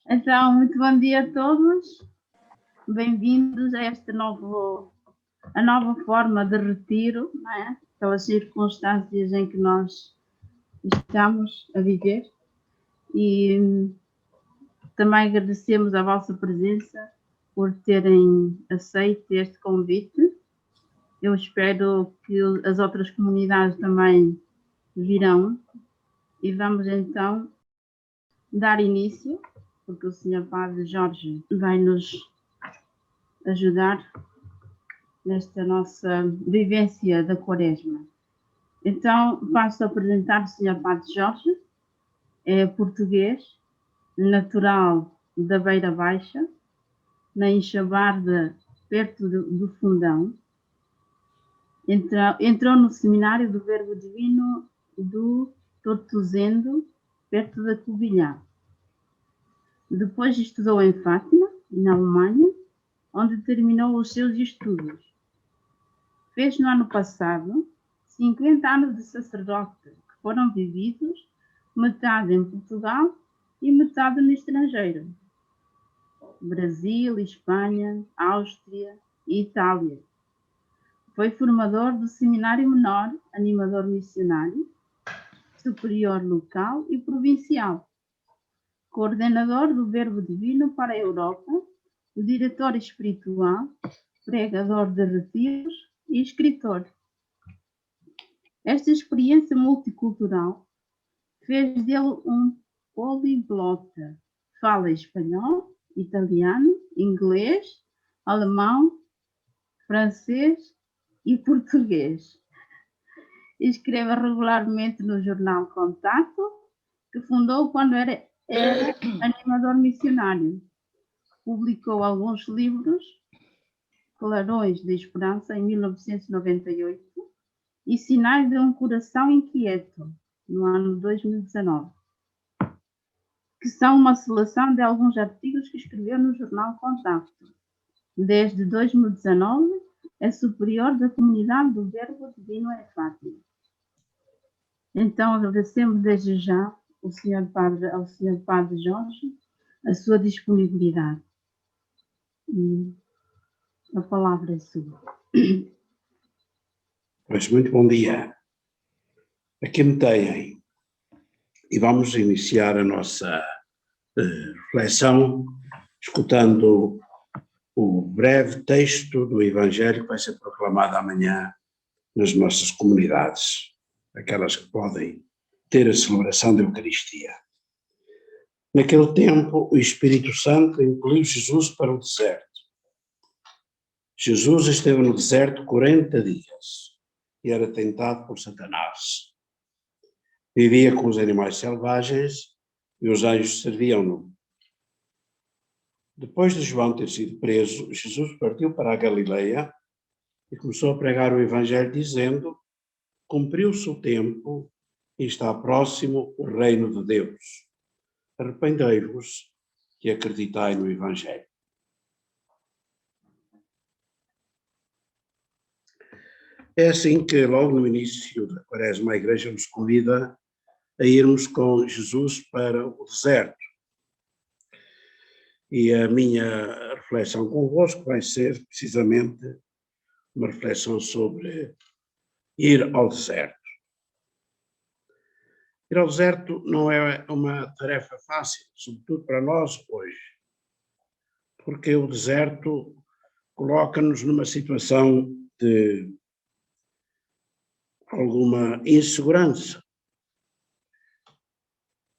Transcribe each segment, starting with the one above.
Então, muito bom dia a todos. Bem-vindos a a nova forma de retiro, não é? Pelas circunstâncias em que nós estamos a viver. E também agradecemos a vossa presença por terem aceito este convite. Eu espero que as outras comunidades também virão. E vamos então dar início, porque o Sr. Padre Jorge vai nos ajudar nesta nossa vivência da Quaresma. Então, passo a apresentar o Sr. Padre Jorge, é português, natural da Beira Baixa, na Enxabarda, perto do Fundão. Entrou no seminário do Verbo Divino do Tortozendo, perto da Covilhã. Depois estudou em Fátima, na Alemanha, onde terminou os seus estudos. Fez no ano passado 50 anos de sacerdote, que foram vividos metade em Portugal e metade no estrangeiro. Brasil, Espanha, Áustria e Itália. Foi formador do Seminário Menor, animador missionário, superior local e provincial, coordenador do Verbo Divino para a Europa, diretor espiritual, pregador de retiros e escritor. Esta experiência multicultural fez dele um poliglota. Fala espanhol, italiano, inglês, alemão, francês e português. Escreve regularmente no jornal Contato, que fundou quando era animador missionário. Publicou alguns livros, Clarões de Esperança, em 1998, e Sinais de um Coração Inquieto, no ano 2019, que são uma seleção de alguns artigos que escreveu no jornal Contacto. Desde 2019, é superior da comunidade do Verbo Divino em Fátima. Então, agradecemos desde já ao Sr. Padre Jorge a sua disponibilidade. E a palavra é sua. Pois, muito bom dia. Aqui me têm. E vamos iniciar a nossa reflexão escutando o breve texto do Evangelho que vai ser proclamado amanhã nas nossas comunidades, aquelas que podem ter a celebração da Eucaristia. Naquele tempo, o Espírito Santo impeliu Jesus para o deserto. Jesus esteve no deserto 40 dias e era tentado por Satanás. Vivia com os animais selvagens e os anjos serviam-no. Depois de João ter sido preso, Jesus partiu para a Galileia e começou a pregar o Evangelho dizendo: cumpriu-se o tempo e está próximo o reino de Deus. Arrependei-vos e acreditai no Evangelho. É assim que logo no início da Quaresma a Igreja nos convida a irmos com Jesus para o deserto. E a minha reflexão convosco vai ser precisamente uma reflexão sobre ir ao deserto. Ir ao deserto não é uma tarefa fácil, sobretudo para nós hoje, porque o deserto coloca-nos numa situação de alguma insegurança.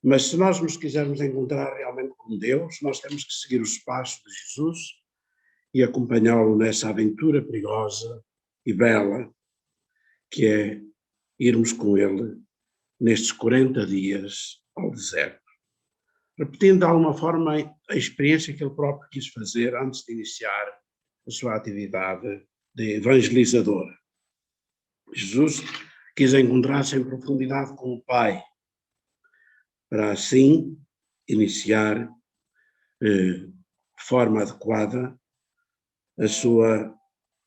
Mas se nós nos quisermos encontrar realmente com Deus, nós temos que seguir os passos de Jesus e acompanhá-lo nessa aventura perigosa e bela, que é irmos com ele nestes 40 dias ao deserto, repetindo de alguma forma a experiência que ele próprio quis fazer antes de iniciar a sua atividade de evangelizador. Jesus quis encontrar-se em profundidade com o Pai, para assim iniciar de forma adequada a sua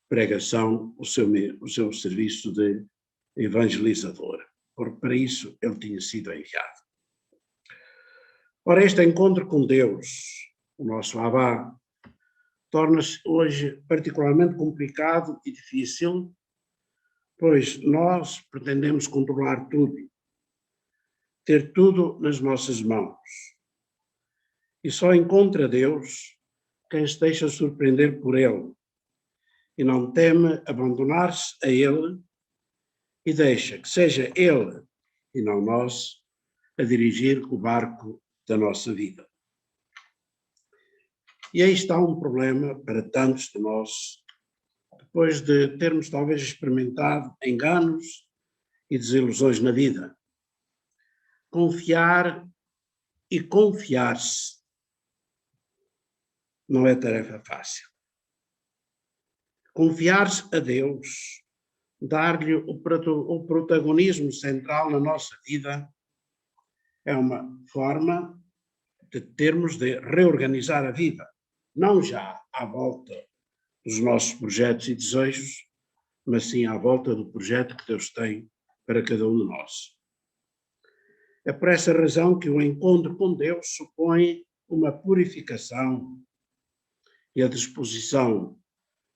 pregação, o seu serviço de evangelizador, porque para isso ele tinha sido enviado. Ora, este encontro com Deus, o nosso Abá, torna-se hoje particularmente complicado e difícil, pois nós pretendemos controlar tudo, ter tudo nas nossas mãos. E só encontra Deus quem se deixa surpreender por Ele e não teme abandonar-se a Ele e deixa que seja Ele e não nós a dirigir o barco da nossa vida. E aí está um problema para tantos de nós, depois de termos talvez experimentado enganos e desilusões na vida. Confiar e confiar-se não é tarefa fácil. Confiar-se a Deus, dar-lhe o protagonismo central na nossa vida, é uma forma de termos de reorganizar a vida, não já à volta dos nossos projetos e desejos, mas sim à volta do projeto que Deus tem para cada um de nós. É por essa razão que o encontro com Deus supõe uma purificação e a disposição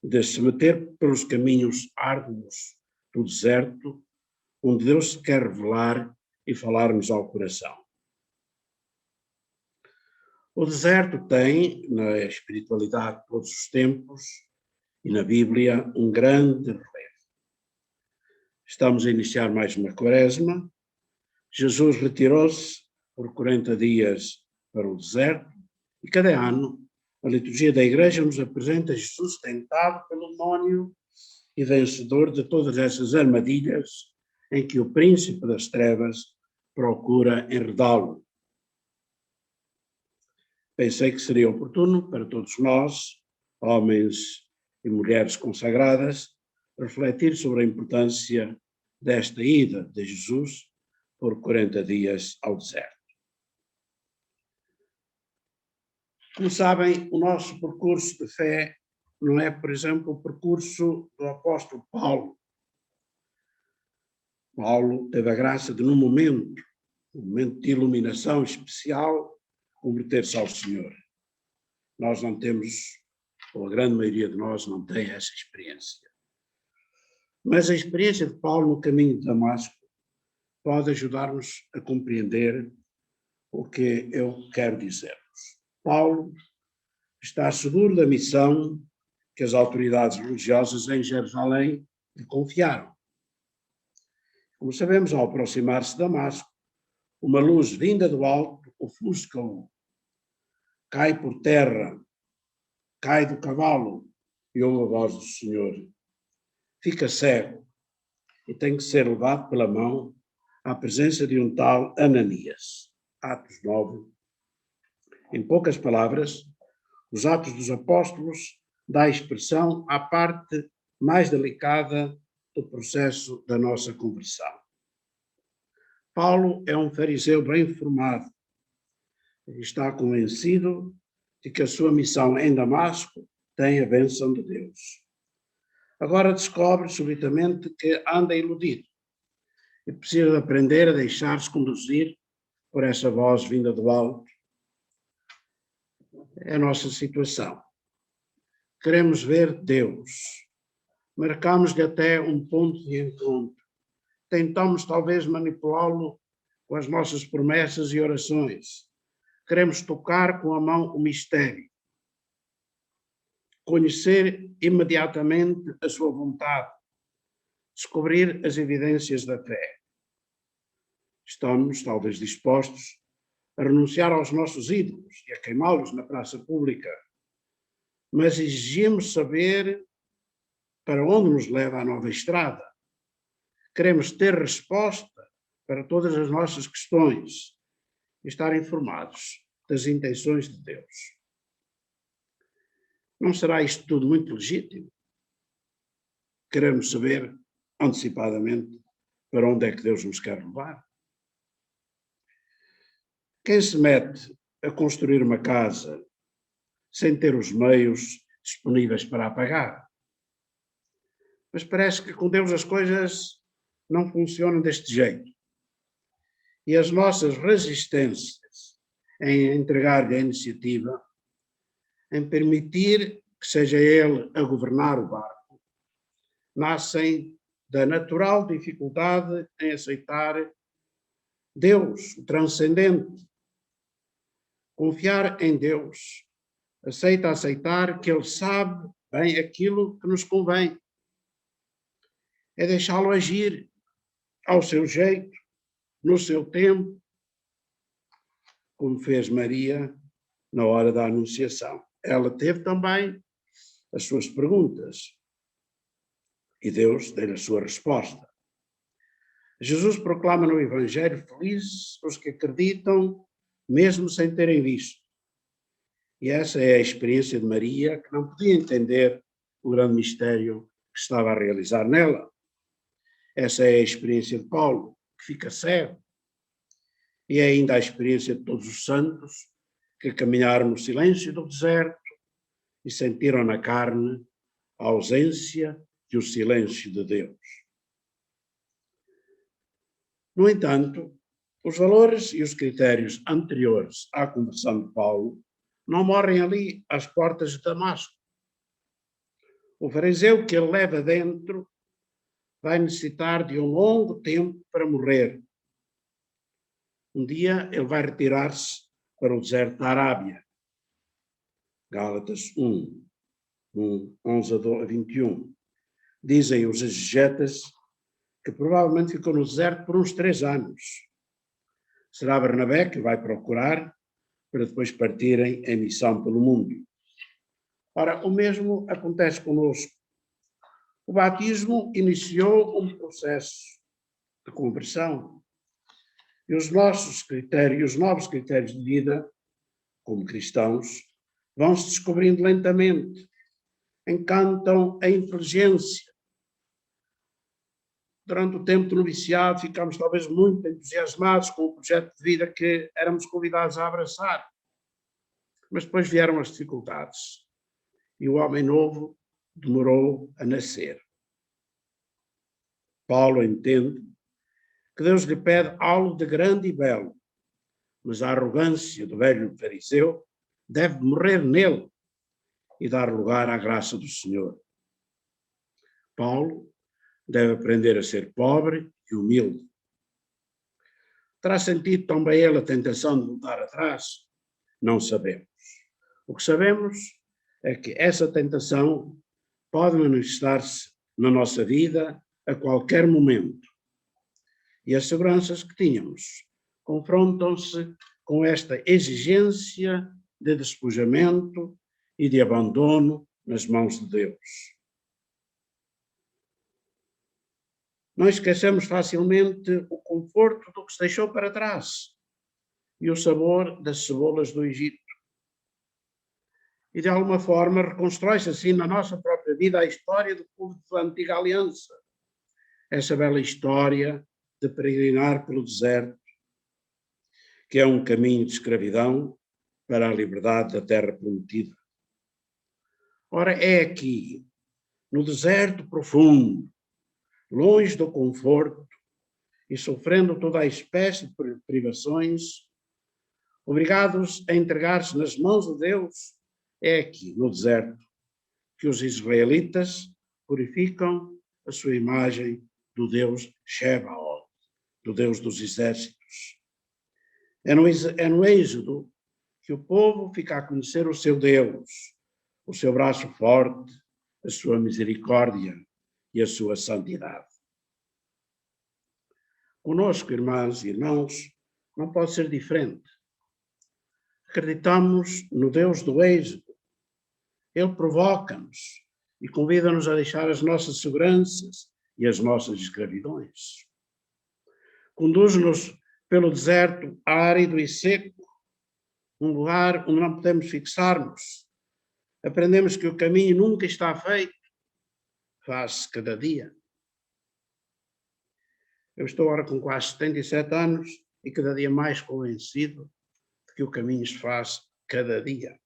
de se meter pelos caminhos árduos do deserto, onde Deus se quer revelar e falar-nos ao coração. O deserto tem, na espiritualidade de todos os tempos e na Bíblia, um grande relevo. Estamos a iniciar mais uma quaresma. Jesus retirou-se por 40 dias para o deserto e cada ano a liturgia da Igreja nos apresenta Jesus tentado pelo demónio e vencedor de todas essas armadilhas em que o príncipe das trevas procura enredá-lo. Pensei que seria oportuno para todos nós, homens e mulheres consagradas, refletir sobre a importância desta ida de Jesus por 40 dias ao deserto. Como sabem, o nosso percurso de fé não é, por exemplo, o percurso do apóstolo Paulo. Paulo teve a graça de, num momento de iluminação especial, converter-se ao Senhor. Nós não temos, ou a grande maioria de nós não tem essa experiência. Mas a experiência de Paulo no caminho de Damasco pode ajudar-nos a compreender o que eu quero dizer. Paulo está seguro da missão que as autoridades religiosas em Jerusalém lhe confiaram. Como sabemos, ao aproximar-se de Damasco, uma luz vinda do alto ofusca-o. Cai por terra, cai do cavalo e ouve a voz do Senhor. Fica cego e tem que ser levado pela mão à presença de um tal Ananias. Atos 9. Em poucas palavras, os Atos dos Apóstolos dá expressão à parte mais delicada do processo da nossa conversão. Paulo é um fariseu bem formado. Ele está convencido de que a sua missão em Damasco tem a bênção de Deus. Agora descobre subitamente que anda iludido e precisa aprender a deixar-se conduzir por essa voz vinda do alto. É a nossa situação. Queremos ver Deus. Marcamos-lhe até um ponto de encontro. Tentamos talvez manipulá-lo com as nossas promessas e orações. Queremos tocar com a mão o mistério. Conhecer imediatamente a sua vontade. Descobrir as evidências da fé. Estamos talvez dispostos a renunciar aos nossos ídolos e a queimá-los na praça pública, mas exigimos saber para onde nos leva a nova estrada. Queremos ter resposta para todas as nossas questões e estar informados das intenções de Deus. Não será isto tudo muito legítimo? Queremos saber antecipadamente para onde é que Deus nos quer levar? Quem se mete a construir uma casa sem ter os meios disponíveis para a pagar? Mas parece que com Deus as coisas não funcionam deste jeito. E as nossas resistências em entregar-lhe a iniciativa, em permitir que seja ele a governar o barco, nascem da natural dificuldade em aceitar Deus, o transcendente. Confiar em Deus, aceitar que Ele sabe bem aquilo que nos convém. É deixá-lo agir ao seu jeito, no seu tempo, como fez Maria na hora da Anunciação. Ela teve também as suas perguntas e Deus deu-lhe a sua resposta. Jesus proclama no Evangelho: felizes os que acreditam mesmo sem terem visto. E essa é a experiência de Maria, que não podia entender o grande mistério que estava a realizar nela. Essa é a experiência de Paulo, que fica cego. E é ainda a experiência de todos os santos que caminharam no silêncio do deserto e sentiram na carne a ausência e o silêncio de Deus. No entanto, os valores e os critérios anteriores à conversão de Paulo não morrem ali às portas de Damasco. O fariseu que ele leva dentro vai necessitar de um longo tempo para morrer. Um dia ele vai retirar-se para o deserto da Arábia. Gálatas 1, 11 a 21. Dizem os exegetas que provavelmente ficou no deserto por uns 3 anos. Será Barnabé que vai procurar para depois partirem em missão pelo mundo. Ora, o mesmo acontece conosco. O batismo iniciou um processo de conversão. E os nossos critérios, os novos critérios de vida, como cristãos, vão-se descobrindo lentamente, encantam a inteligência. Durante o tempo do noviciado ficámos talvez muito entusiasmados com o projeto de vida que éramos convidados a abraçar. Mas depois vieram as dificuldades e o homem novo demorou a nascer. Paulo entende que Deus lhe pede algo de grande e belo, mas a arrogância do velho fariseu deve morrer nele e dar lugar à graça do Senhor. Paulo deve aprender a ser pobre e humilde. Terá sentido também ele a tentação de voltar atrás? Não sabemos. O que sabemos é que essa tentação pode manifestar-se na nossa vida a qualquer momento. E as seguranças que tínhamos confrontam-se com esta exigência de despojamento e de abandono nas mãos de Deus. Não esquecemos facilmente o conforto do que se deixou para trás e o sabor das cebolas do Egito. E de alguma forma reconstrói-se assim na nossa própria vida a história do povo da antiga aliança. Essa bela história de peregrinar pelo deserto, que é um caminho de escravidão para a liberdade da terra prometida. Ora, é aqui, no deserto profundo, longe do conforto e sofrendo toda a espécie de privações, obrigados a entregar-se nas mãos de Deus, é aqui, no deserto, que os israelitas purificam a sua imagem do Deus Shebaot, do Deus dos exércitos. É no Êxodo que o povo fica a conhecer o seu Deus, o seu braço forte, a sua misericórdia e a sua santidade. Conosco, irmãs e irmãos, não pode ser diferente. Acreditamos no Deus do Êxodo. Ele provoca-nos e convida-nos a deixar as nossas seguranças e as nossas escravidões. Conduz-nos pelo deserto árido e seco, um lugar onde não podemos fixar-nos. Aprendemos que o caminho nunca está feito, faz-se cada dia. Eu estou agora com quase 77 anos e cada dia mais convencido de que o caminho se faz cada dia.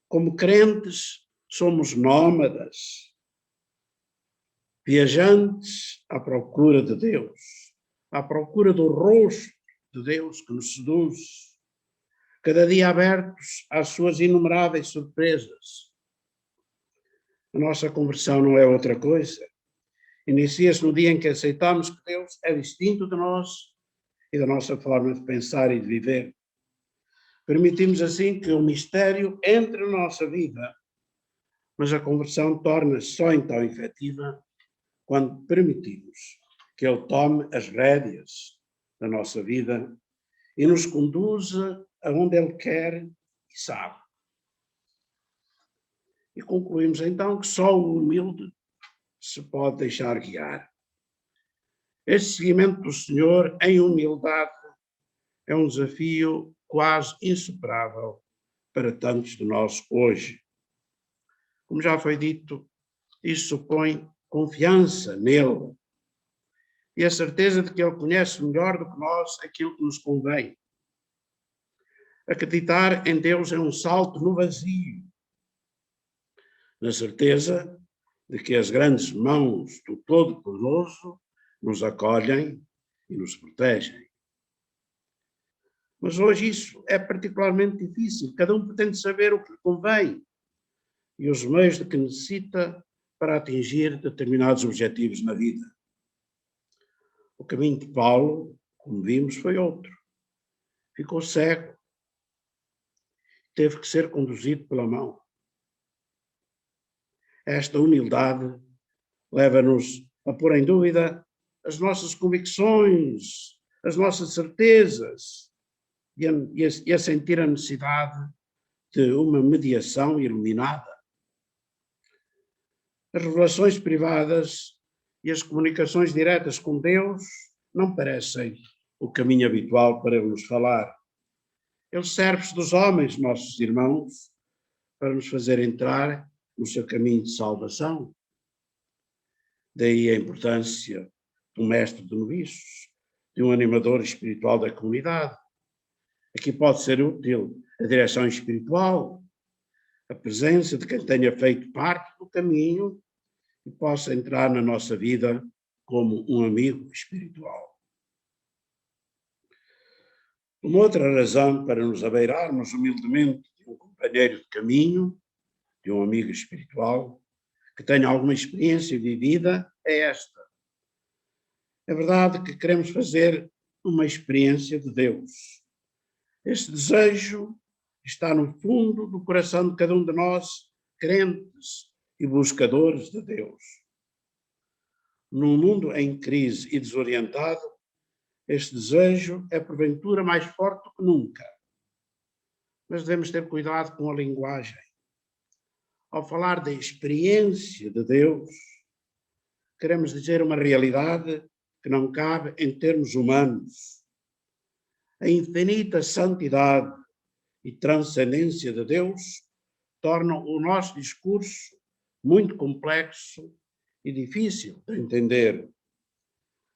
Como crentes, somos nómadas, viajantes à procura de Deus, à procura do rosto de Deus que nos seduz, cada dia abertos às suas inumeráveis surpresas. A nossa conversão não é outra coisa. Inicia-se no dia em que aceitamos que Deus é distinto de nós e da nossa forma de pensar e de viver. Permitimos assim que o mistério entre na nossa vida, mas a conversão torna-se só então efetiva quando permitimos que Ele tome as rédeas da nossa vida e nos conduza aonde Ele quer e sabe. E concluímos então que só o humilde se pode deixar guiar. Este seguimento do Senhor em humildade é um desafio quase insuperável para tantos de nós hoje. Como já foi dito, isso supõe confiança nele e a certeza de que ele conhece melhor do que nós aquilo que nos convém. Acreditar em Deus é um salto no vazio, na certeza de que as grandes mãos do Todo-Poderoso nos acolhem e nos protegem. Mas hoje isso é particularmente difícil. Cada um pretende saber o que lhe convém e os meios de que necessita para atingir determinados objetivos na vida. O caminho de Paulo, como vimos, foi outro. Ficou cego. Teve que ser conduzido pela mão. Esta humildade leva-nos a pôr em dúvida as nossas convicções, as nossas certezas e a sentir a necessidade de uma mediação iluminada. As revelações privadas e as comunicações diretas com Deus não parecem o caminho habitual para nos falar. Ele serve-se dos homens, nossos irmãos, para nos fazer entrar no seu caminho de salvação. Daí a importância de um mestre de noviços, de um animador espiritual da comunidade. Aqui pode ser útil a direção espiritual, a presença de quem tenha feito parte do caminho e possa entrar na nossa vida como um amigo espiritual. Uma outra razão para nos abeirarmos humildemente de um companheiro de caminho, de um amigo espiritual, que tenha alguma experiência vivida, é esta. É verdade que queremos fazer uma experiência de Deus. Este desejo está no fundo do coração de cada um de nós, crentes e buscadores de Deus. Num mundo em crise e desorientado, este desejo é porventura mais forte do que nunca. Mas devemos ter cuidado com a linguagem. Ao falar da experiência de Deus, queremos dizer uma realidade que não cabe em termos humanos. A infinita santidade e transcendência de Deus tornam o nosso discurso muito complexo e difícil de entender.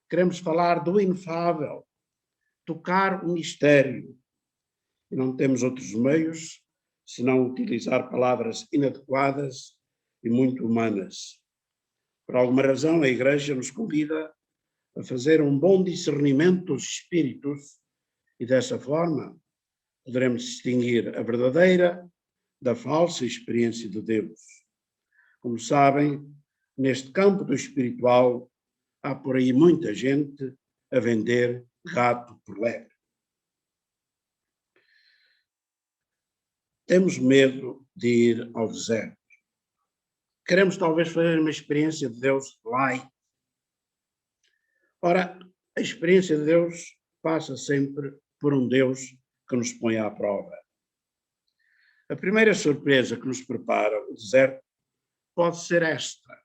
Queremos falar do inefável, tocar o mistério, e não temos outros meios senão utilizar palavras inadequadas e muito humanas. Por alguma razão, a Igreja nos convida a fazer um bom discernimento dos espíritos e, dessa forma, poderemos distinguir a verdadeira da falsa experiência de Deus. Como sabem, neste campo do espiritual, há por aí muita gente a vender gato por lebre. Temos medo de ir ao deserto. Queremos talvez fazer uma experiência de Deus light. Ora, a experiência de Deus passa sempre por um Deus que nos põe à prova. A primeira surpresa que nos prepara o deserto pode ser esta.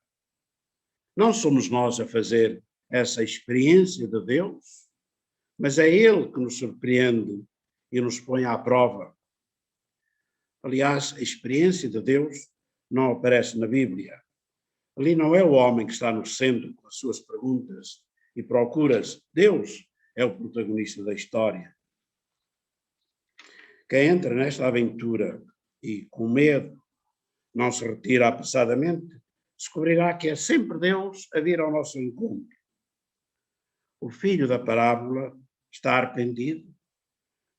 Não somos nós a fazer essa experiência de Deus, mas é Ele que nos surpreende e nos põe à prova. Aliás, a experiência de Deus não aparece na Bíblia. Ali não é o homem que está no centro com as suas perguntas e procuras. Deus é o protagonista da história. Quem entra nesta aventura e, com medo, não se retira apressadamente, descobrirá que é sempre Deus a vir ao nosso encontro. O filho da parábola está arrependido,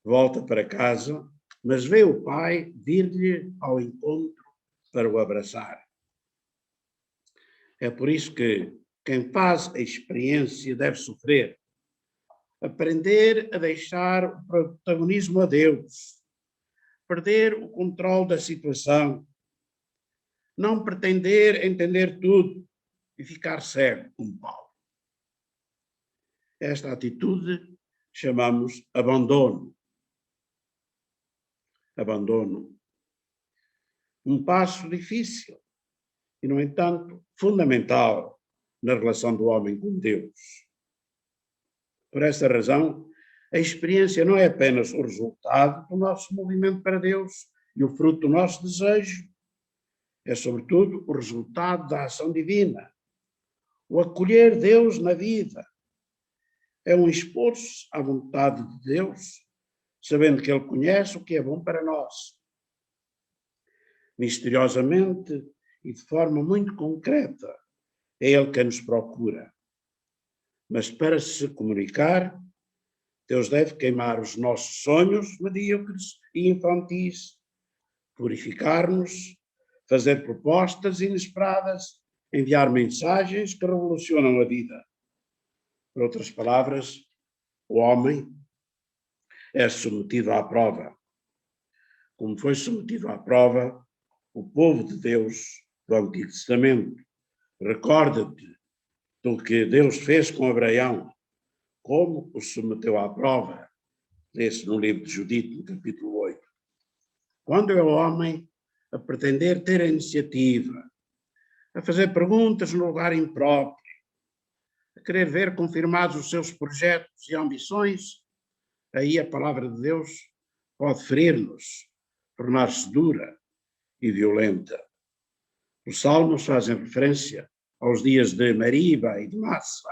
volta para casa, mas vê o pai vir-lhe ao encontro para o abraçar. É por isso que quem faz a experiência deve sofrer, aprender a deixar o protagonismo a Deus, perder o controle da situação, não pretender entender tudo e ficar cego como Paulo. Esta atitude chamamos abandono. Abandono. Um passo difícil e, no entanto, fundamental na relação do homem com Deus. Por essa razão, a experiência não é apenas o resultado do nosso movimento para Deus e o fruto do nosso desejo, é sobretudo o resultado da ação divina, o acolher Deus na vida. É um expor-se à vontade de Deus, sabendo que Ele conhece o que é bom para nós. Misteriosamente e de forma muito concreta, é Ele que nos procura. Mas para se comunicar, Deus deve queimar os nossos sonhos medíocres e infantis, purificar-nos, fazer propostas inesperadas, enviar mensagens que revolucionam a vida. Por outras palavras, o homem é submetido à prova. Como foi submetido à prova o povo de Deus do Antigo Testamento. Recorda-te do que Deus fez com Abraão, como o submeteu à prova. Lê-se no livro de Judite, no capítulo 8. Quando é o homem a pretender ter a iniciativa, a fazer perguntas no lugar impróprio, a querer ver confirmados os seus projetos e ambições, aí a palavra de Deus pode ferir-nos, tornar-se dura e violenta. Os salmos fazem referência aos dias de Meriba e de Massa,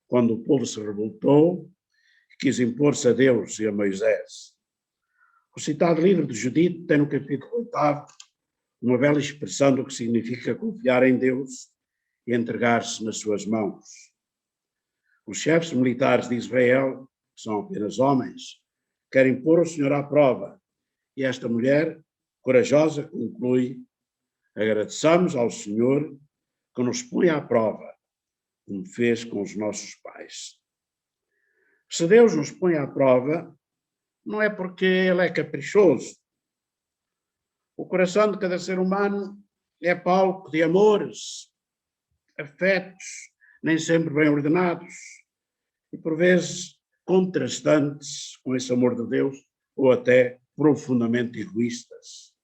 quando o povo se revoltou e quis impor-se a Deus e a Moisés. O citado livro de Judite tem no capítulo 8 uma bela expressão do que significa confiar em Deus e entregar-se nas suas mãos. Os chefes militares de Israel, que são apenas homens, querem pôr o Senhor à prova, e esta mulher, corajosa, conclui: agradeçamos ao Senhor que nos põe à prova, como fez com os nossos pais. Se Deus nos põe à prova, não é porque Ele é caprichoso. O coração de cada ser humano é palco de amores, afetos, nem sempre bem ordenados, e por vezes contrastantes com esse amor de Deus, ou até profundamente egoístas.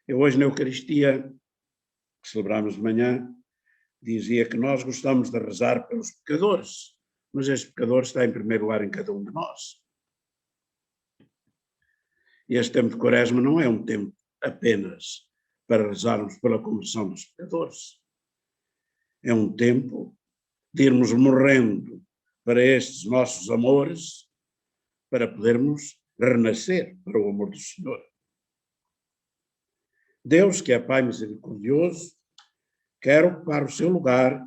Eu hoje na Eucaristia, que celebramos de manhã, dizia que nós gostamos de rezar pelos pecadores, mas este pecador está em primeiro lugar em cada um de nós. E este tempo de Quaresma não é um tempo apenas para rezarmos pela conversão dos pecadores. É um tempo de irmos morrendo para estes nossos amores, para podermos renascer para o amor do Senhor. Deus, que é Pai misericordioso, quer ocupar o seu lugar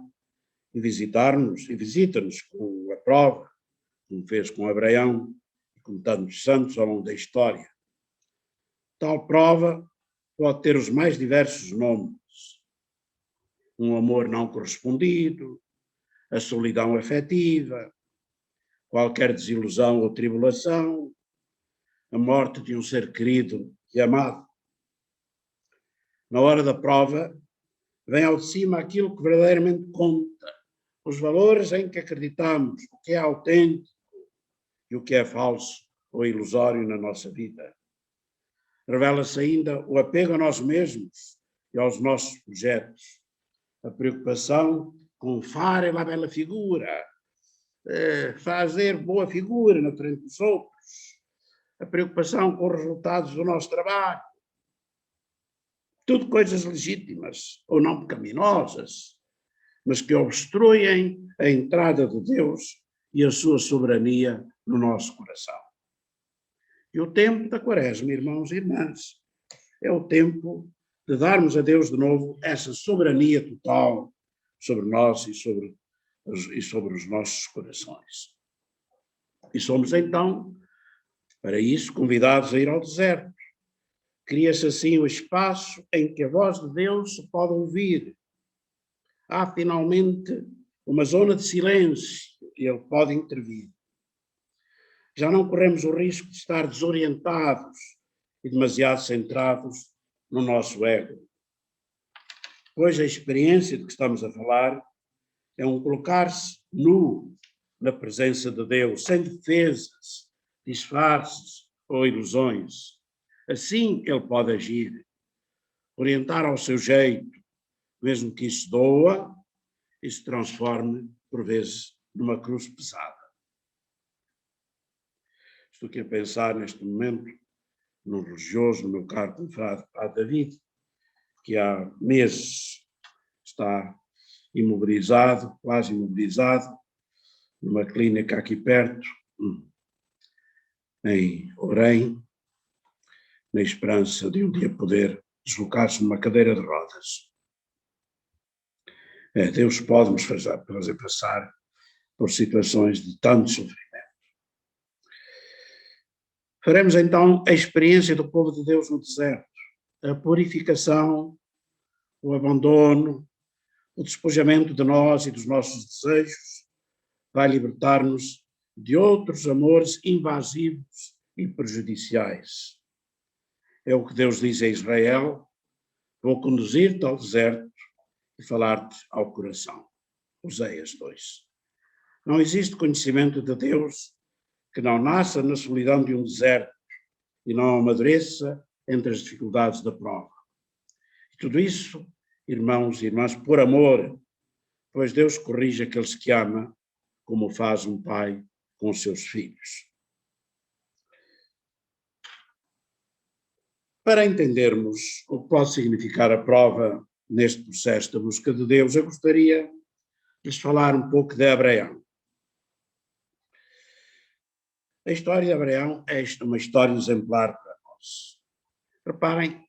e visitar-nos, e visita-nos com a prova, como fez com Abraão e com tantos santos ao longo da história. Tal prova pode ter os mais diversos nomes: um amor não correspondido, a solidão afetiva, qualquer desilusão ou tribulação, a morte de um ser querido e amado. Na hora da prova, vem ao de cima aquilo que verdadeiramente conta, os valores em que acreditamos, o que é autêntico e o que é falso ou ilusório na nossa vida. Revela-se ainda o apego a nós mesmos e aos nossos projetos, a preocupação com fare a bela figura, fazer boa figura na frente dos outros, a preocupação com os resultados do nosso trabalho. Tudo coisas legítimas ou não pecaminosas, mas que obstruem a entrada de Deus e a sua soberania no nosso coração. E o tempo da Quaresma, irmãos e irmãs, é o tempo de darmos a Deus de novo essa soberania total sobre nós e sobre e sobre os nossos corações. E somos então, para isso, convidados a ir ao deserto. Cria-se assim o espaço em que a voz de Deus se pode ouvir. Há finalmente uma zona de silêncio e Ele pode intervir. Já não corremos o risco de estar desorientados e demasiado centrados no nosso ego. Pois a experiência de que estamos a falar é um colocar-se nu na presença de Deus, sem defesas, disfarces ou ilusões. Assim Ele pode agir, orientar ao seu jeito, mesmo que isso doa e se transforme, por vezes, numa cruz pesada. Estou aqui a pensar neste momento num religioso, no meu caro confrade Padre David, que há meses está imobilizado, quase imobilizado, numa clínica aqui perto, em Orem, na esperança de um dia poder deslocar-se numa cadeira de rodas. Deus pode nos fazer passar por situações de tanto sofrimento. Faremos então a experiência do povo de Deus no deserto, a purificação, o abandono, o despojamento de nós e dos nossos desejos, vai libertar-nos de outros amores invasivos e prejudiciais. É o que Deus diz a Israel: vou conduzir-te ao deserto e falar-te ao coração. Oséias 2. Não existe conhecimento de Deus que não nasça na solidão de um deserto e não amadureça entre as dificuldades da prova. E tudo isso, irmãos e irmãs, por amor, pois Deus corrige aqueles que ama, como faz um pai com os seus filhos. Para entendermos o que pode significar a prova neste processo da busca de Deus, eu gostaria de lhes falar um pouco de Abraão. A história de Abraão é uma história exemplar para nós. Reparem,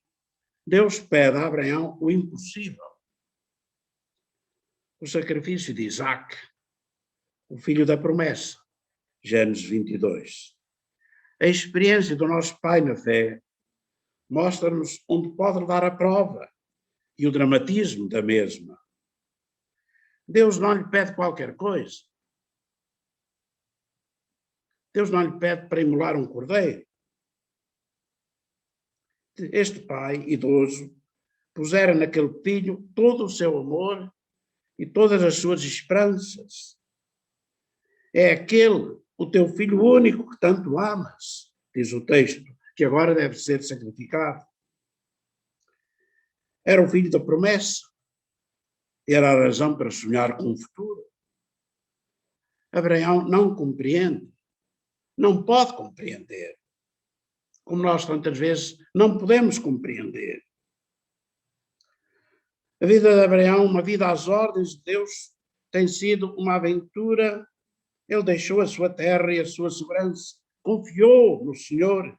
Deus pede a Abraão o impossível: o sacrifício de Isaac, o filho da promessa, Gênesis 22. A experiência do nosso pai na fé mostra-nos onde pode levar a prova e o dramatismo da mesma. Deus não lhe pede qualquer coisa. Deus não lhe pede para imolar um cordeiro. Este pai idoso pusera naquele filho todo o seu amor e todas as suas esperanças. É aquele, o teu filho único que tanto amas, diz o texto, que agora deve ser sacrificado. Era o filho da promessa. Era a razão para sonhar com o futuro. Abraão não compreende, não pode compreender, como nós tantas vezes não podemos compreender. A vida de Abraão, uma vida às ordens de Deus, tem sido uma aventura. Ele deixou a sua terra e a sua segurança, confiou no Senhor,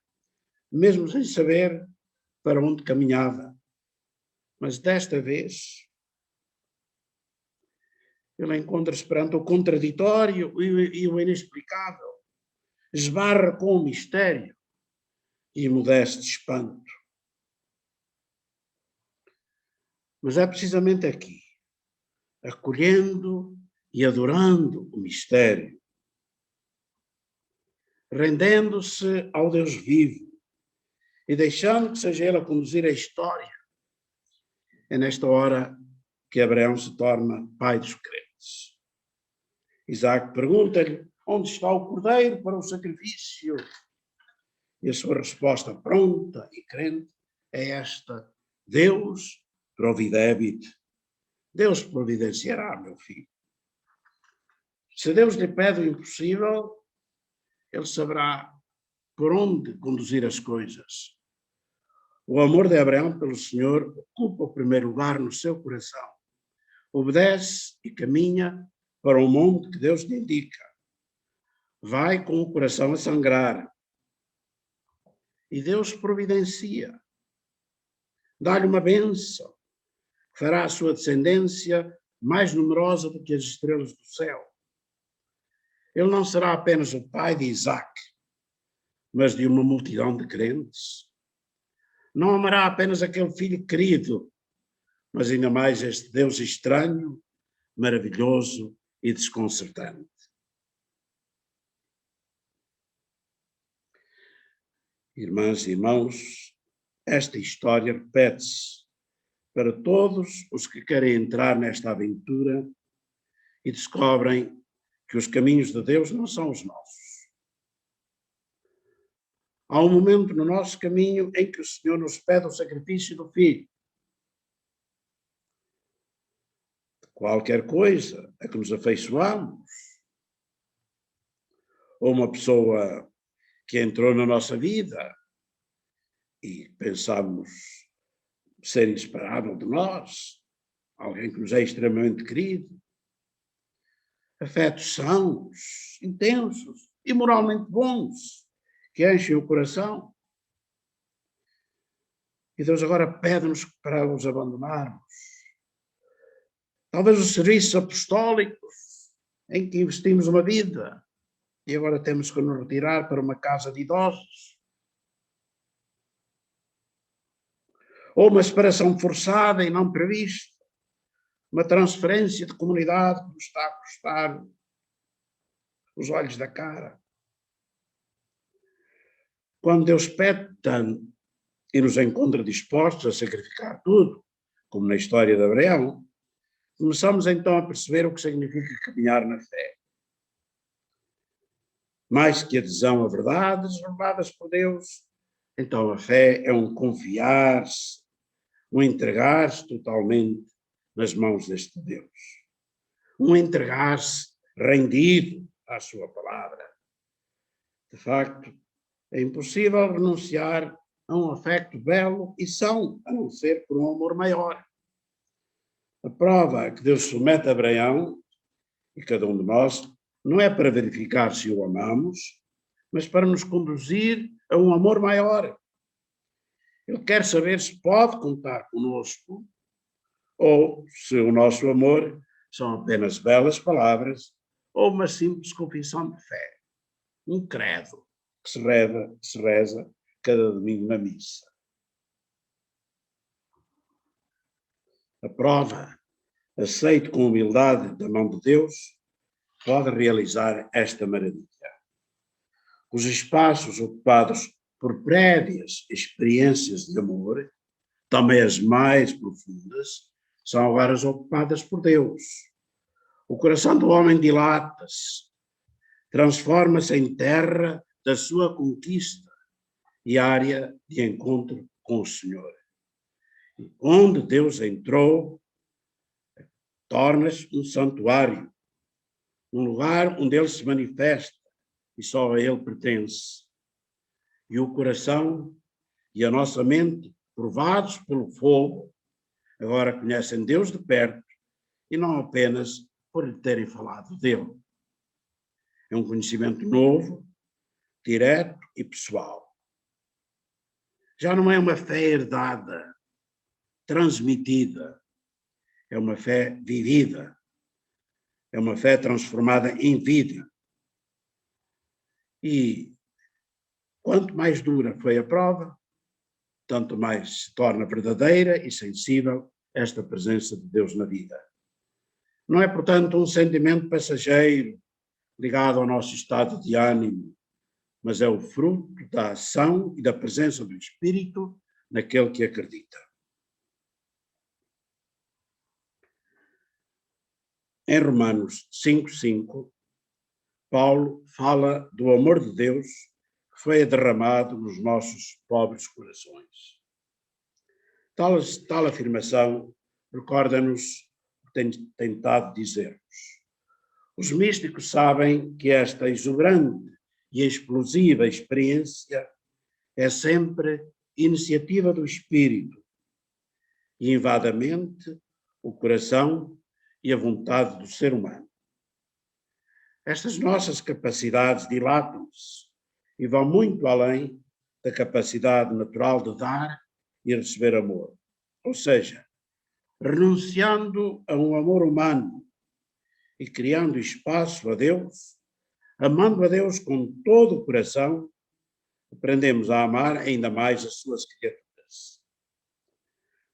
mesmo sem saber para onde caminhava. Mas desta vez, ele encontra-se perante o contraditório e o inexplicável, esbarra com o mistério e emudece de espanto. Mas é precisamente aqui, acolhendo e adorando o mistério, rendendo-se ao Deus vivo e deixando que seja Ele a conduzir a história, é nesta hora que Abraão se torna pai dos crentes. Isaac pergunta-lhe: onde está o cordeiro para o sacrifício? E a sua resposta pronta e crente é esta: Deus providebit. Deus providenciará, meu filho. Se Deus lhe pede o impossível, ele saberá por onde conduzir as coisas. O amor de Abraão pelo Senhor ocupa o primeiro lugar no seu coração. Obedece e caminha para o monte que Deus lhe indica. Vai com o coração a sangrar. E Deus providencia. Dá-lhe uma bênção, que fará a sua descendência mais numerosa do que as estrelas do céu. Ele não será apenas o pai de Isaac, mas de uma multidão de crentes. Não amará apenas aquele filho querido, mas ainda mais este Deus estranho, maravilhoso e desconcertante. Irmãs e irmãos, esta história repete-se para todos os que querem entrar nesta aventura e descobrem que os caminhos de Deus não são os nossos. Há um momento no nosso caminho em que o Senhor nos pede o sacrifício do Filho. Qualquer coisa a que nos afeiçoamos, ou uma pessoa que entrou na nossa vida e pensamos ser inseparável de nós, alguém que nos é extremamente querido. Afetos sãos, intensos e moralmente bons, que enchem o coração. E Deus agora pede-nos para os abandonarmos. Talvez os serviços apostólicos em que investimos uma vida e agora temos que nos retirar para uma casa de idosos. Ou uma separação forçada e não prevista, uma transferência de comunidade que nos está a custar os olhos da cara. Quando Deus pede tanto e nos encontra dispostos a sacrificar tudo, como na história de Abraão, começamos então a perceber o que significa caminhar na fé. Mais que adesão a verdades reveladas por Deus, então a fé é um confiar-se, um entregar-se totalmente nas mãos deste Deus. Um entregar-se rendido à sua palavra. De facto, é impossível renunciar a um afeto belo e são, a não ser por um amor maior. A prova que Deus submete a Abraão, e cada um de nós, não é para verificar se o amamos, mas para nos conduzir a um amor maior. Ele quer saber se pode contar conosco ou se o nosso amor são apenas belas palavras ou uma simples confissão de fé, um credo que se reza cada domingo na missa. A prova, aceite com humildade da mão de Deus, pode realizar esta maravilha. Os espaços ocupados por prévias experiências de amor, também as mais profundas, são agora ocupadas por Deus. O coração do homem dilata-se, transforma-se em terra da sua conquista e área de encontro com o Senhor. E onde Deus entrou, torna-se um santuário, um lugar onde Ele se manifesta e só a Ele pertence. E o coração e a nossa mente, provados pelo fogo, agora conhecem Deus de perto e não apenas por lhe terem falado dele. É um conhecimento novo, direto e pessoal. Já não é uma fé herdada, transmitida, é uma fé vivida, é uma fé transformada em vida. E quanto mais dura foi a prova, tanto mais se torna verdadeira e sensível esta presença de Deus na vida. Não é, portanto, um sentimento passageiro ligado ao nosso estado de ânimo, mas é o fruto da ação e da presença do Espírito naquele que acredita. Em Romanos 5:5, Paulo fala do amor de Deus que foi derramado nos nossos pobres corações. Tal afirmação recorda-nos o que tem tentado dizer-nos. Os místicos sabem que esta exuberante e explosiva experiência é sempre iniciativa do Espírito e invade a mente, o coração e a vontade do ser humano. Estas nossas capacidades dilatam-se e vão muito além da capacidade natural de dar e receber amor. Ou seja, renunciando a um amor humano e criando espaço a Deus, amando a Deus com todo o coração, aprendemos a amar ainda mais as suas criaturas.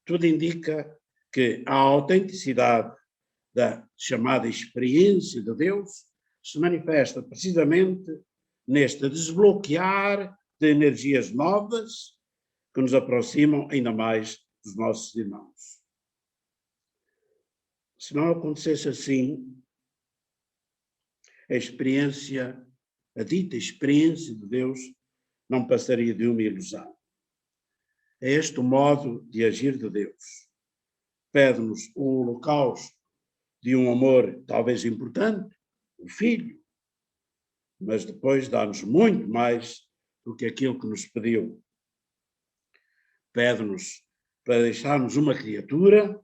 Tudo indica que a autenticidade da chamada experiência de Deus se manifesta precisamente neste desbloquear de energias novas que nos aproximam ainda mais dos nossos irmãos. Se não acontecesse assim, a dita experiência de Deus não passaria de uma ilusão. É este o modo de agir de Deus. Pede-nos o holocausto de um amor talvez importante, o Filho, mas depois dá-nos muito mais do que aquilo que nos pediu. Pede-nos para deixarmos uma criatura,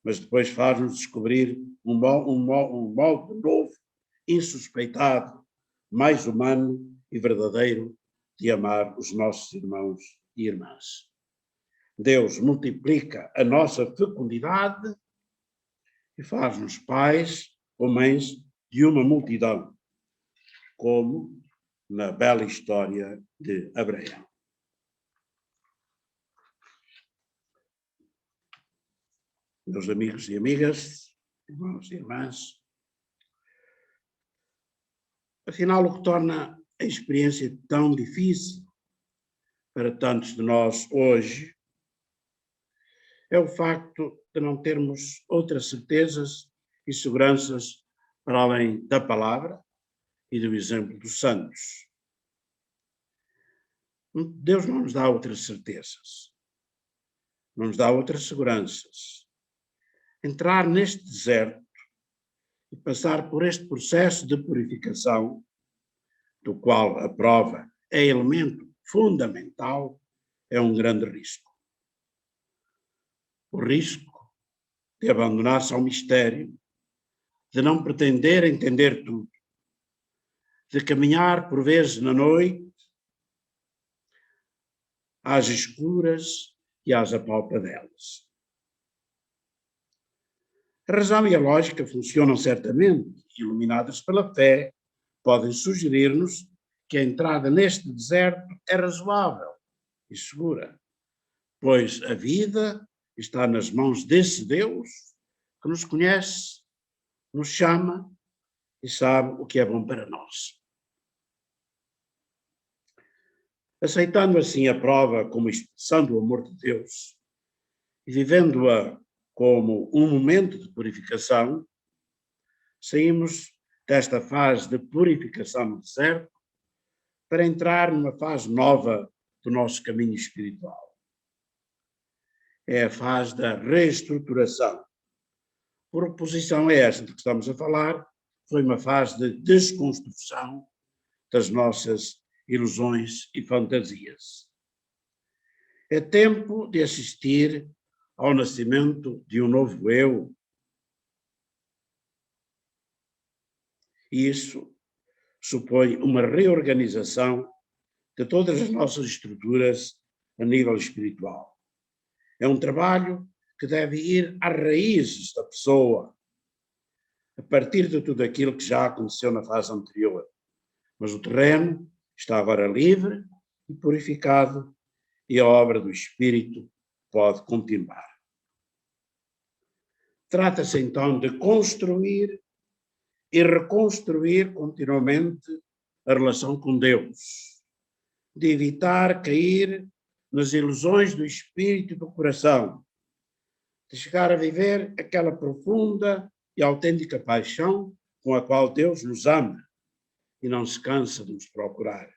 mas depois faz-nos descobrir um modo novo, insuspeitado, mais humano e verdadeiro de amar os nossos irmãos e irmãs. Deus multiplica a nossa fecundidade e faz-nos pais ou mães de uma multidão, como na bela história de Abraão. Meus amigos e amigas, irmãos e irmãs, afinal, o que torna a experiência tão difícil para tantos de nós hoje é o facto de não termos outras certezas e seguranças para além da palavra e do exemplo dos santos. Deus não nos dá outras certezas, não nos dá outras seguranças. Entrar neste deserto e passar por este processo de purificação, do qual a prova é elemento fundamental, é um grande risco. O risco de abandonar-se ao mistério, de não pretender entender tudo, de caminhar por vezes na noite, às escuras e às apalpadelas. A razão e a lógica funcionam certamente, iluminadas pela fé, podem sugerir-nos que a entrada neste deserto é razoável e segura, pois a vida está nas mãos desse Deus que nos conhece, nos chama e sabe o que é bom para nós. Aceitando assim a prova como expressão do amor de Deus e vivendo-a como um momento de purificação, saímos desta fase de purificação no deserto para entrar numa fase nova do nosso caminho espiritual. É a fase da reestruturação. Por oposição a esta de que estamos a falar, foi uma fase de desconstrução das nossas ilusões e fantasias. É tempo de assistir ao nascimento de um novo eu. Isso supõe uma reorganização de todas as nossas estruturas a nível espiritual. É um trabalho que deve ir às raízes da pessoa, a partir de tudo aquilo que já aconteceu na fase anterior. Mas o terreno está agora livre e purificado e a obra do Espírito pode continuar. Trata-se então de construir e reconstruir continuamente a relação com Deus, de evitar cair nas ilusões do espírito e do coração, de chegar a viver aquela profunda e autêntica paixão com a qual Deus nos ama e não se cansa de nos procurar.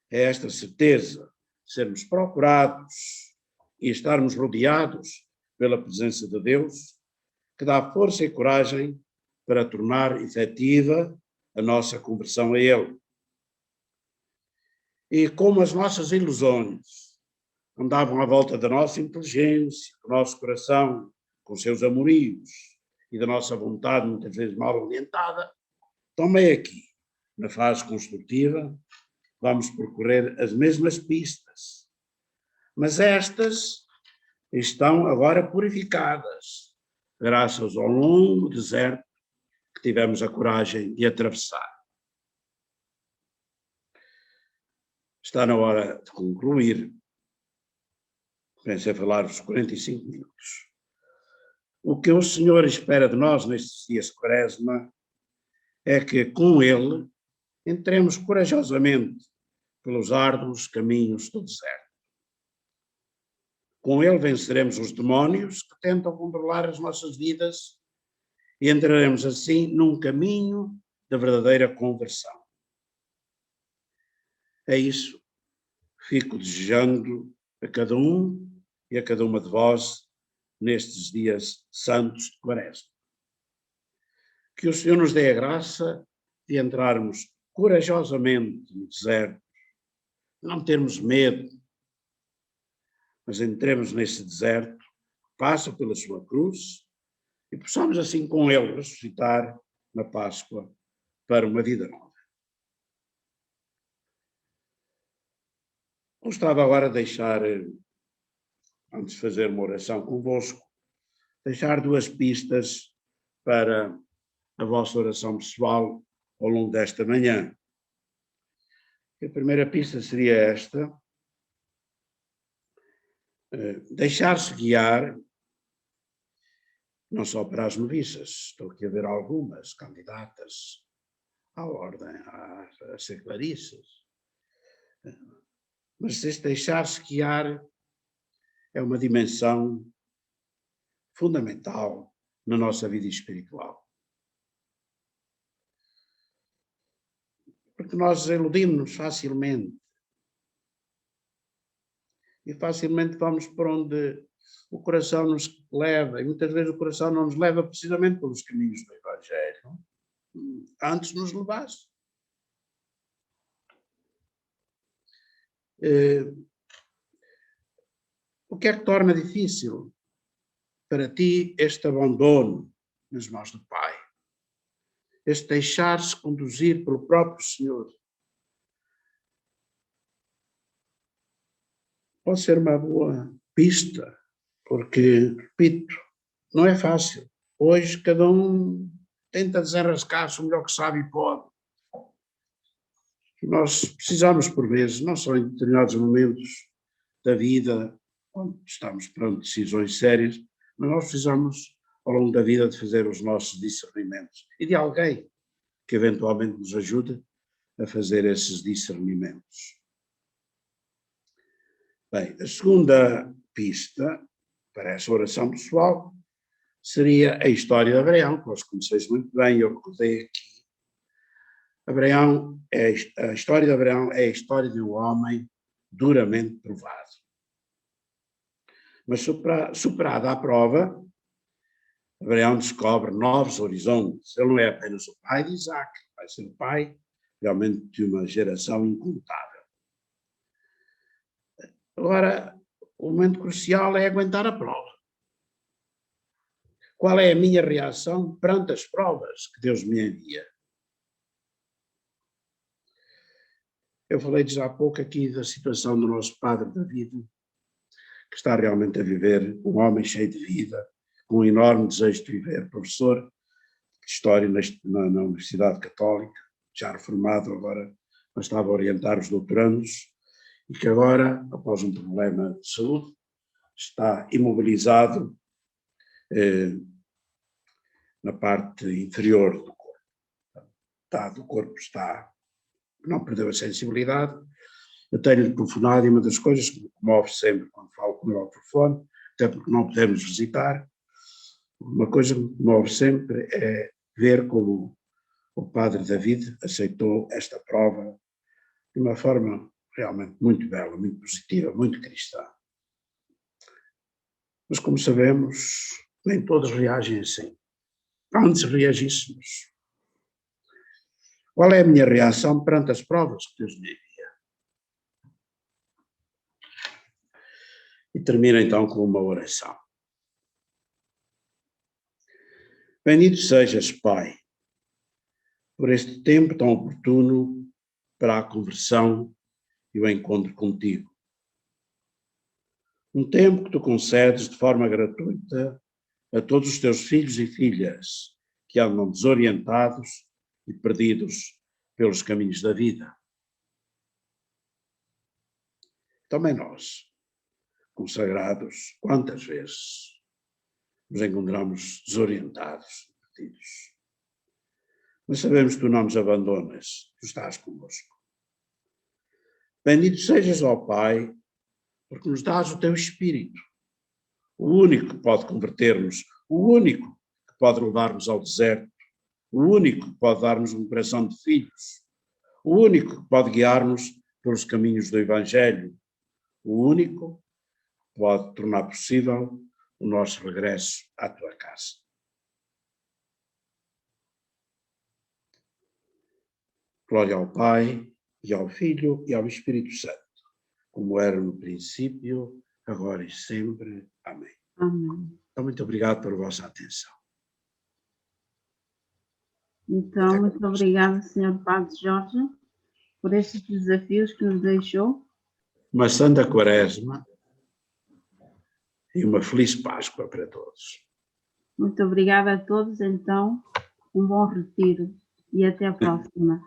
É esta certeza de sermos procurados e estarmos rodeados pela presença de Deus que dá força e coragem para tornar efetiva a nossa conversão a Ele. E como as nossas ilusões andavam à volta da nossa inteligência, do nosso coração, com seus amorios e da nossa vontade muitas vezes mal orientada, também aqui, na fase construtiva, vamos percorrer as mesmas pistas, mas estas estão agora purificadas, graças ao longo deserto que tivemos a coragem de atravessar. Está na hora de concluir. Pensei falar os 45 minutos. O que o Senhor espera de nós nestes dias de Quaresma é que, com Ele, entremos corajosamente pelos árduos caminhos do deserto. Com Ele venceremos os demónios que tentam controlar as nossas vidas e entraremos assim num caminho da verdadeira conversão. É isso. Fico desejando a cada um e a cada uma de vós nestes dias santos de Quaresma. Que o Senhor nos dê a graça de entrarmos corajosamente no deserto, não termos medo, mas entremos nesse deserto, passa pela sua cruz, e possamos assim com ele ressuscitar na Páscoa para uma vida nova. Gostava agora de deixar, antes de fazer uma oração convosco, deixar 2 pistas para a vossa oração pessoal ao longo desta manhã. A primeira pista seria esta: deixar-se guiar, não só para as noviças, estou aqui a ver algumas candidatas à ordem, a ser clarissas, mas este deixar-se guiar é uma dimensão fundamental na nossa vida espiritual. Porque nós iludimos-nos facilmente. E facilmente vamos por onde o coração nos leva. E muitas vezes o coração não nos leva precisamente pelos caminhos do Evangelho. Antes nos levasse. O que é que torna difícil para ti este abandono nas mãos do Pai? Este deixar-se conduzir pelo próprio Senhor? Pode ser uma boa pista, porque, repito, não é fácil. Hoje cada um tenta desenrascar-se o melhor que sabe e pode. E nós precisamos, por vezes, não só em determinados momentos da vida, quando estamos perante decisões sérias, mas nós precisamos, ao longo da vida, de fazer os nossos discernimentos. E de alguém que eventualmente nos ajude a fazer esses discernimentos. Bem, a segunda pista para essa oração pessoal seria a história de Abraão, que vós conheceis muito bem, eu recordei aqui. A história de Abraão é a história de um homem duramente provado. Mas superada a prova, Abraão descobre novos horizontes. Ele não é apenas o pai de Isaac, vai ser o pai realmente de uma geração incontável. Agora, o momento crucial é aguentar a prova. Qual é a minha reação perante as provas que Deus me envia? Eu falei-lhes há pouco aqui da situação do nosso padre David, que está realmente a viver, um homem cheio de vida, com um enorme desejo de viver, professor de História na Universidade Católica, já reformado agora, mas estava a orientar os doutorandos, e que agora, após um problema de saúde, está imobilizado na parte inferior do corpo. O corpo não perdeu a sensibilidade. Eu tenho-lhe telefonado e uma das coisas que me comove sempre quando falo com ele ao telefone, até porque não podemos visitar, uma coisa que me comove sempre é ver como o padre David aceitou esta prova de uma forma realmente muito bela, muito positiva, muito cristã. Mas como sabemos, nem todos reagem assim. Antes reagíssemos. Qual é a minha reação perante as provas que Deus me envia? E termino então com uma oração. Bendito sejas, Pai, por este tempo tão oportuno para a conversão e o encontro contigo. Um tempo que tu concedes de forma gratuita a todos os teus filhos e filhas que andam desorientados e perdidos pelos caminhos da vida. Também nós, consagrados, quantas vezes nos encontramos desorientados, perdidos. Mas sabemos que tu não nos abandonas, tu estás connosco. Bendito sejas, ó Pai, porque nos dás o teu Espírito, o único que pode converter-nos, o único que pode levar-nos ao deserto, o único que pode dar-nos um coração de filhos, o único que pode guiar-nos pelos caminhos do Evangelho, o único que pode tornar possível o nosso regresso à tua casa. Glória ao Pai, e ao Filho, e ao Espírito Santo, como era no princípio, agora e sempre. Amém. Amém. Então, muito obrigado pela vossa atenção. Então, muito obrigada, Sr. Padre Jorge, por estes desafios que nos deixou. Uma santa quaresma e uma feliz Páscoa para todos. Muito obrigada a todos, então, um bom retiro e até a próxima.